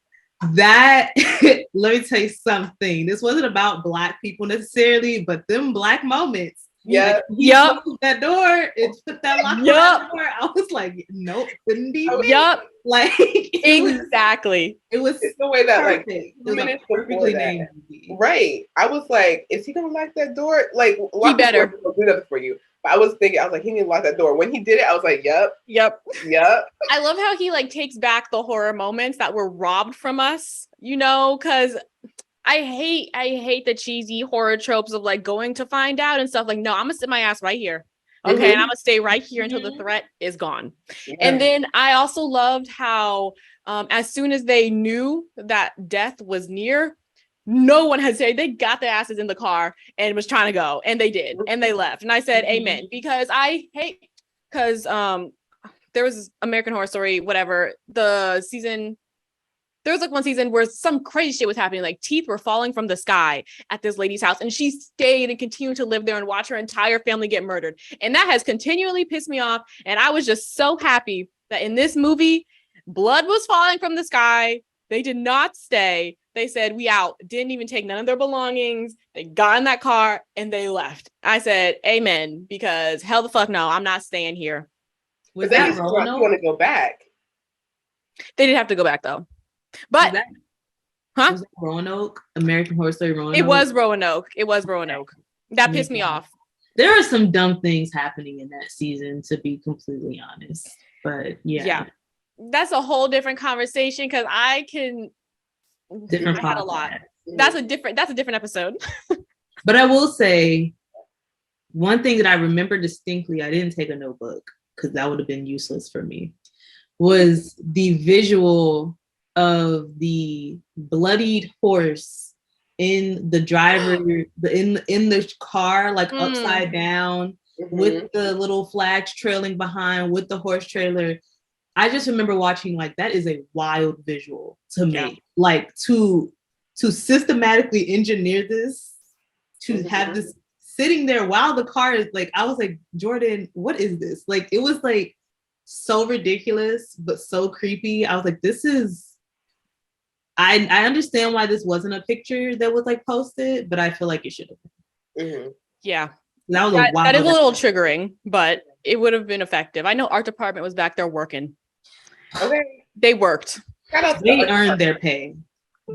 that, let me tell you something. This wasn't about Black people necessarily, but them Black moments. Yeah. Like, he that door and put that lock on the door. I was like, nope, couldn't be me. Like, exactly. It was the way that perfect. Like 2 minutes perfectly named. Right. I was like, is he gonna lock that door? Like, he better do nothing for you. But I was thinking, I was like, he didn't lock that door. When he did it, I was like, yep. I love how he like takes back the horror moments that were robbed from us, you know, because I hate the cheesy horror tropes of like going to find out and stuff. Like, no, I'm gonna sit my ass right here. Okay. And I'm gonna stay right here until the threat is gone. And then I also loved how as soon as they knew that death was near, no one had said, they got their asses in the car and was trying to go, and they did, and they left. And I said amen, because there was this American Horror Story, whatever, there was like one season where some crazy shit was happening. Like, teeth were falling from the sky at this lady's house, and she stayed and continued to live there and watch her entire family get murdered. And that has continually pissed me off. And I was just so happy that in this movie, blood was falling from the sky. They did not stay. They said, we out. Didn't even take none of their belongings. They got in that car and they left. I said, amen, because hell the fuck no, I'm not staying here. Was that want to go back? They didn't have to go back though. But was that Roanoke? American Horror Story Roanoke? It was Roanoke. That pissed me off. There are some dumb things happening in that season, to be completely honest. But yeah. That's a whole different conversation, because I had a lot. That's a different episode. But I will say, one thing that I remember distinctly, I didn't take a notebook because that would have been useless for me, was the visual of the bloodied horse in the driver in the car, like upside down, with the little flags trailing behind, with the horse trailer. I just remember watching, like, that is a wild visual to me. Like, to systematically engineer this, to have this sitting there while the car is, like, I was like, Jordan, what is this? Like, it was like so ridiculous but so creepy. I was like, this is, I understand why this wasn't a picture that was like posted, but I feel like it should have been. Yeah, that was that is a little triggering, but it would have been effective. I know art department was back there working. Okay, they worked. They earned their pay.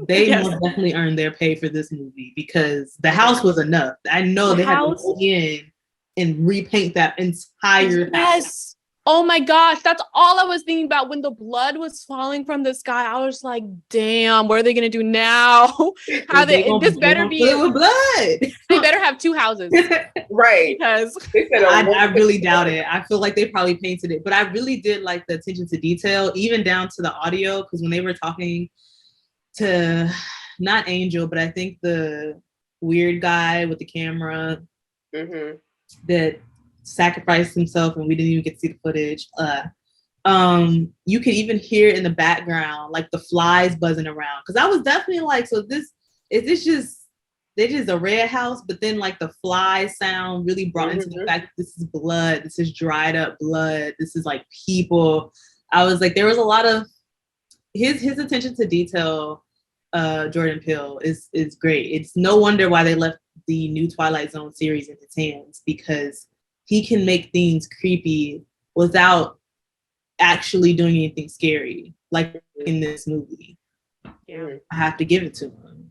They most definitely earned their pay for this movie, because the house was enough. I know they had to go in and repaint that entire house. Oh my gosh, that's all I was thinking about when the blood was falling from the sky. I was like, damn, what are they gonna do now? How this better be with blood. They better have two houses. Right. Because I really doubt it. I feel like they probably painted it. But I really did like the attention to detail, even down to the audio, because when they were talking to, not Angel, but I think the weird guy with the camera that sacrificed himself and we didn't even get to see the footage. You could even hear in the background like the flies buzzing around, because I was definitely like, so this just a red house, but then like the fly sound really brought into the fact that this is blood, this is dried up blood, this is like people. I was like, there was a lot of his attention to detail. Jordan Peele is great. It's no wonder why they left the new Twilight Zone series in his hands, because he can make things creepy without actually doing anything scary, like in this movie. Yeah, I have to give it to him.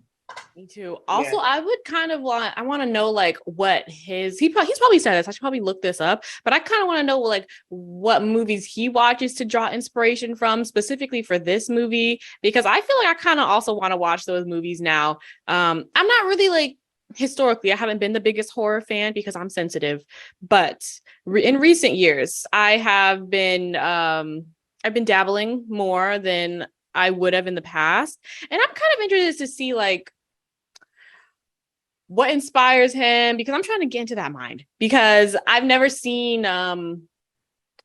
Me too. Also, I would kind of want to know like what he's probably said this. I should probably look this up, but I kind of want to know like what movies he watches to draw inspiration from, specifically for this movie, because I feel like I kind of also want to watch those movies now. I'm not really like, historically, I haven't been the biggest horror fan because I'm sensitive, but in recent years, I have been I've been dabbling more than I would have in the past, and I'm kind of interested to see like what inspires him, because I'm trying to get into that mind, because I've never seen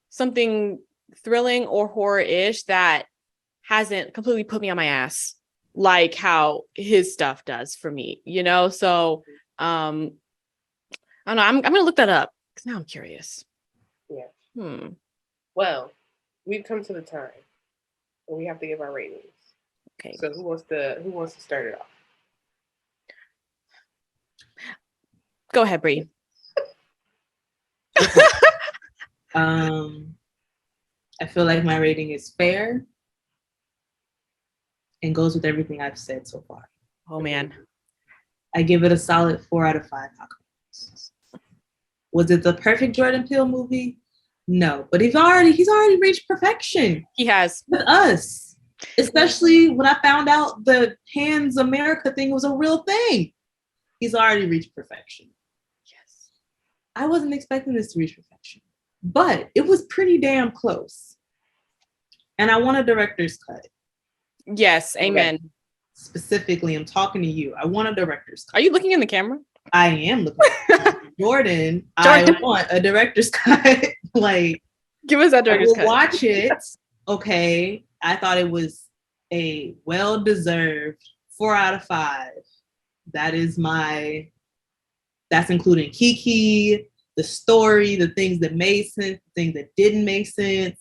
something thrilling or horror-ish that hasn't completely put me on my ass like how his stuff does for me, you know? So I don't know, I'm gonna look that up because now I'm curious. Yeah. Well, we've come to the time where we have to give our ratings. Okay. So who wants to start it off? Go ahead, Bree. I feel like my rating is fair and goes with everything I've said so far. Oh man. I give it a solid 4 out of 5. Was it the perfect Jordan Peele movie? No, but he's already reached perfection. He has. With us. Especially when I found out the Hands America thing was a real thing. He's already reached perfection. Yes. I wasn't expecting this to reach perfection, but it was pretty damn close. And I want a director's cut. Yes, amen. Okay. Specifically, I'm talking to you. I want a director's cut. Are you looking in the camera? I am looking at Jordan. I want a director's cut. Like, give us that director's cut. Watch it. Okay. I thought it was a well-deserved 4 out of 5. That's including Kiki, the story, the things that made sense, the things that didn't make sense.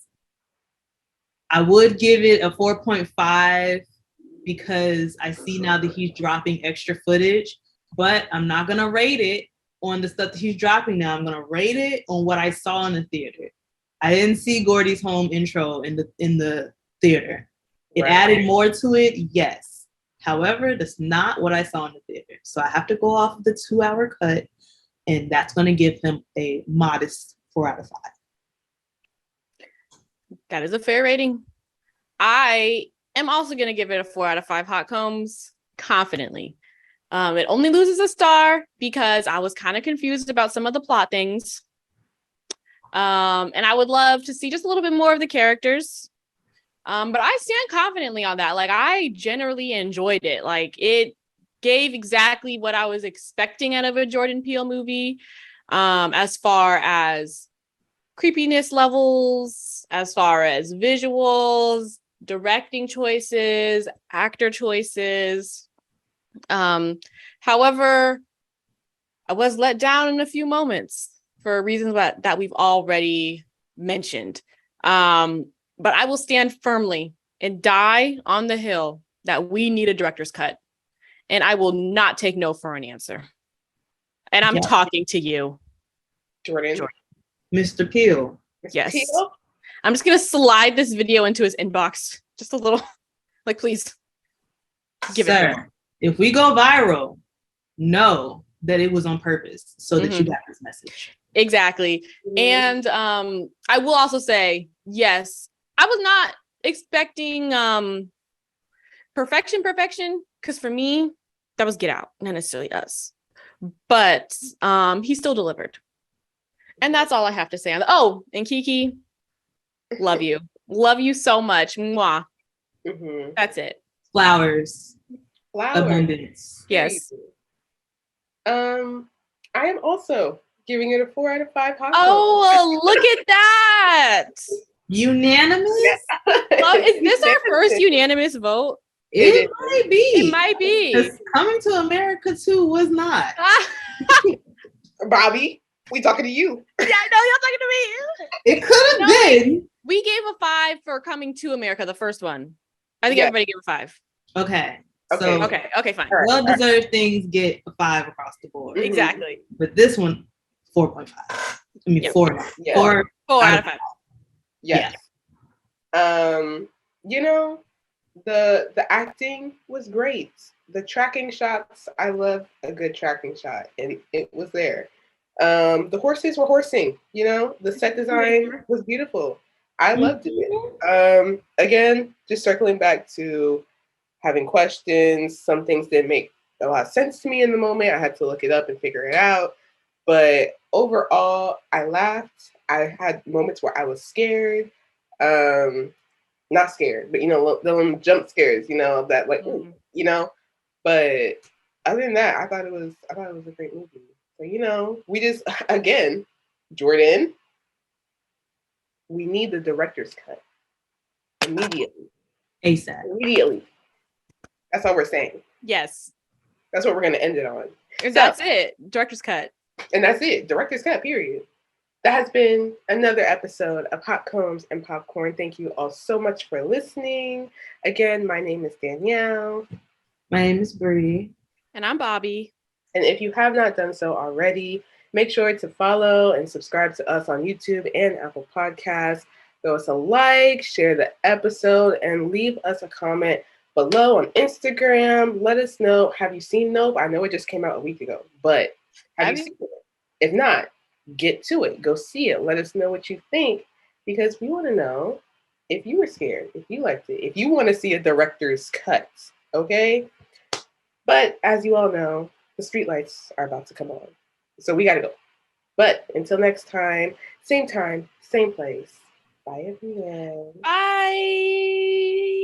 I would give it a 4.5 because I see now that he's dropping extra footage, but I'm not going to rate it on the stuff that he's dropping now. I'm going to rate it on what I saw in the theater. I didn't see Gordy's home intro in the theater. It added more to it, yes. However, that's not what I saw in the theater. So I have to go off of the 2-hour cut, and that's going to give him a modest 4 out of 5. That is a fair rating. I am also going to give it a 4 out of 5 hot combs confidently. It only loses a star because I was kind of confused about some of the plot things. And I would love to see just a little bit more of the characters. But I stand confidently on that. Like, I generally enjoyed it. Like, it gave exactly what I was expecting out of a Jordan Peele movie, as far as creepiness levels, as far as visuals, directing choices, actor choices. However, I was let down in a few moments for reasons that we've already mentioned. But I will stand firmly and die on the hill that we need a director's cut. And I will not take no for an answer. And I'm talking to you, Jordan. Mr. Peele. Yes. Peele? I'm just going to slide this video into his inbox. Just a little. Like, please. Give it to him. If we go viral, know that it was on purpose so that you got this message. Exactly. And I will also say, yes, I was not expecting perfection, because for me, that was Get Out, not necessarily Us. But he still delivered. And that's all I have to say on that. Oh, and Kiki, love you. Love you so much. Mwah. That's it. Flowers. Abundance. Yes. I am also giving it a 4 out of 5 hot Oh, look at that. Unanimous? Is this our first unanimous vote? It might be. It might be. Coming to America 2 was not. Bobby, we talking to you. Yeah, I know you're talking to me. It could have been. We gave a 5 for Coming to America, the first one. I think everybody gave a 5. Okay. Okay, fine. Well-deserved things get a 5 across the board. Exactly. But this one, 4.5. I mean, 4. Yeah. 4 out of 5. Yes. You know, the acting was great. The tracking shots, I love a good tracking shot, and it was there. The horses were horsing, you know, the set design was beautiful. I loved it. Again, just circling back to having questions, some things didn't make a lot of sense to me in the moment. I had to look it up and figure it out. But overall, I laughed. I had moments where I was scared. Not scared, but, you know, the jump scares, you know, that like, ooh, you know. But other than that, I thought it was a great movie. So, you know, we just, again, Jordan, we need the director's cut immediately. ASAP. Immediately. That's all we're saying. Yes. That's what we're going to end it on. That's it. Director's cut. And that's it. Director's cut, period. That has been another episode of Hot Combs and Popcorn. Thank you all so much for listening. Again, my name is Danielle. My name is Bree. And I'm Bobby. And if you have not done so already, make sure to follow and subscribe to us on YouTube and Apple Podcasts. Throw us a like, share the episode, and leave us a comment below on Instagram. Let us know, have you seen Nope? I know it just came out a week ago, but have you seen it? If not, get to it. Go see it. Let us know what you think, because we want to know if you were scared, if you liked it, if you want to see a director's cut, okay? But as you all know, the streetlights are about to come on, so we got to go. But until next time, same place. Bye, everyone. Bye.